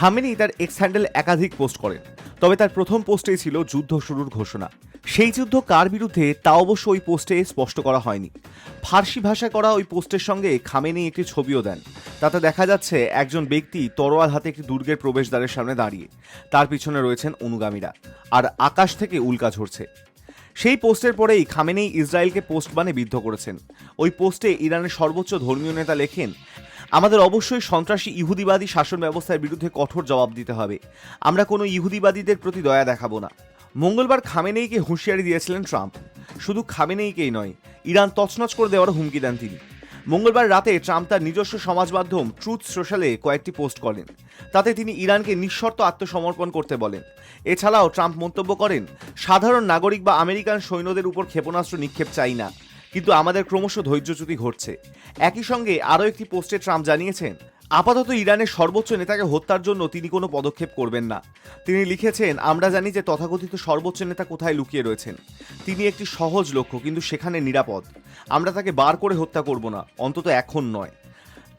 Khamenei তার x handle একাধিক post করেন, তবে তার প্রথম পোস্টেই ছিল যুদ্ধ শুরুর ঘোষণা। সেই যুদ্ধ কার বিরুদ্ধে তা অবশ্য ওই পোস্টে স্পষ্ট করা হয়নি। ফার্সি ভাষায় করা ওই পোস্টের সঙ্গে খামেনি একটি ছবিও দেন। তাতে দেখা যাচ্ছে একজন ব্যক্তি তরোয়াল হাতে একটি দুর্গের প্রবেশদ্বারের সামনে দাঁড়িয়ে, তার পিছনে রয়েছেন অনুগামীরা, আর আকাশ থেকে উল্কা ঝরছে। সেই পোস্টের পরেই খামেনি ইসরায়েলকে পোস্ট বানে বিদ্ধ করেছেন। ওই পোস্টে ইরানের সর্বোচ্চ ধর্মীয় নেতা লেখেন, আমাদের অবশ্যই সন্ত্রাসী ইহুদিবাদী শাসন ব্যবস্থার বিরুদ্ধে কঠোর জবাব দিতে হবে। আমরা কোনো ইহুদিবাদীদের প্রতি দয়া দেখাবো না। মঙ্গলবার খামেনেইকে হুঁশিয়ারি দিয়েছিলেন ট্রাম্প। শুধু খামেনেইকেই নয়, ইরান তছনছ করে দেওয়ার হুমকি দেন তিনি। মঙ্গলবার রাতে ট্রাম্প তার নিজস্ব সমাজ মাধ্যম ট্রুথ সোশ্যালে কয়েকটি পোস্ট করেন। তাতে তিনি ইরানকে নিঃশর্ত আত্মসমর্পণ করতে বলেন। এছাড়াও ট্রাম্প মন্তব্য করেন, সাধারণ নাগরিক বা আমেরিকান সৈন্যদের উপর ক্ষেপণাস্ত্র নিক্ষেপ চাই না, কিন্তু আমাদের ক্রমশ ধৈর্যচ্যুতি ঘটছে। একই সঙ্গে আরও একটি পোস্টে ট্রাম্প জানিয়েছেন, আপাতত ইরানের সর্বোচ্চ নেতাকে হত্যার জন্য তিনি কোনো পদক্ষেপ করবেন না। তিনি লিখেছেন, আমরা জানি যে তথাকথিত সর্বোচ্চ নেতা কোথায় লুকিয়ে রয়েছেন। তিনি একটি সহজ লক্ষ্য, কিন্তু সেখানে নিরাপদ। আমরা তাকে বার করে হত্যা করব না, অন্তত এখন নয়।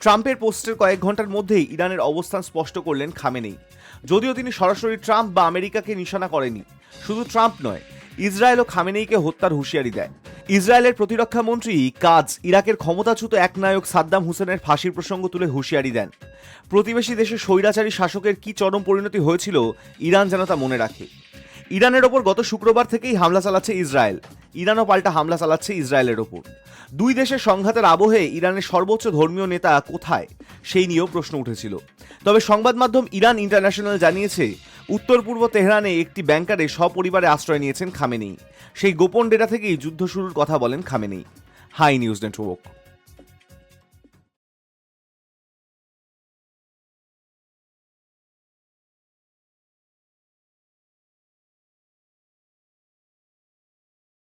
ট্রাম্পের পোস্টের কয়েক ঘন্টার মধ্যেই ইরানের অবস্থান স্পষ্ট করলেন খামেনেই। যদিও তিনি সরাসরি ট্রাম্প বা আমেরিকাকে নিশানা করেনি। শুধু ট্রাম্প নয়, ইসরায়েলও খামেনেইকে হত্যার হুঁশিয়ারি দেয়। ইসরায়েলের প্রতিরক্ষা মন্ত্রী কাজ ইরাকের ক্ষমতাচ্যুত এক নায়ক সাদ্দাম হুসেনের ফাঁসির প্রসঙ্গ তুলে হুঁশিয়ারি দেন। প্রতিবেশী দেশের স্বৈরাচারী শাসকের কি চরম পরিণতি হয়েছিল ইরান যেন তা মনে রাখে। ইরানের ওপর গত শুক্রবার থেকেই হামলা চালাচ্ছে ইসরায়েল। ইরানও পাল্টা হামলা চালাচ্ছে ইসরায়েলের ওপর। দুই দেশের সংঘাতের আবহে ইরানের সর্বোচ্চ ধর্মীয় নেতা কোথায়, সেই নিয়েও প্রশ্ন উঠেছিল। তবে সংবাদ মাধ্যম ইরান ইন্টারন্যাশনাল জানিয়েছে, উত্তর পূর্ব তেহরানে একটি ব্যাংকারে সপরিবারে আশ্রয় নিয়েছেন খামেনেই। সেই গোপন ডেটা থেকেই যুদ্ধ শুরুর কথা বলেন খামেনেই। High news network.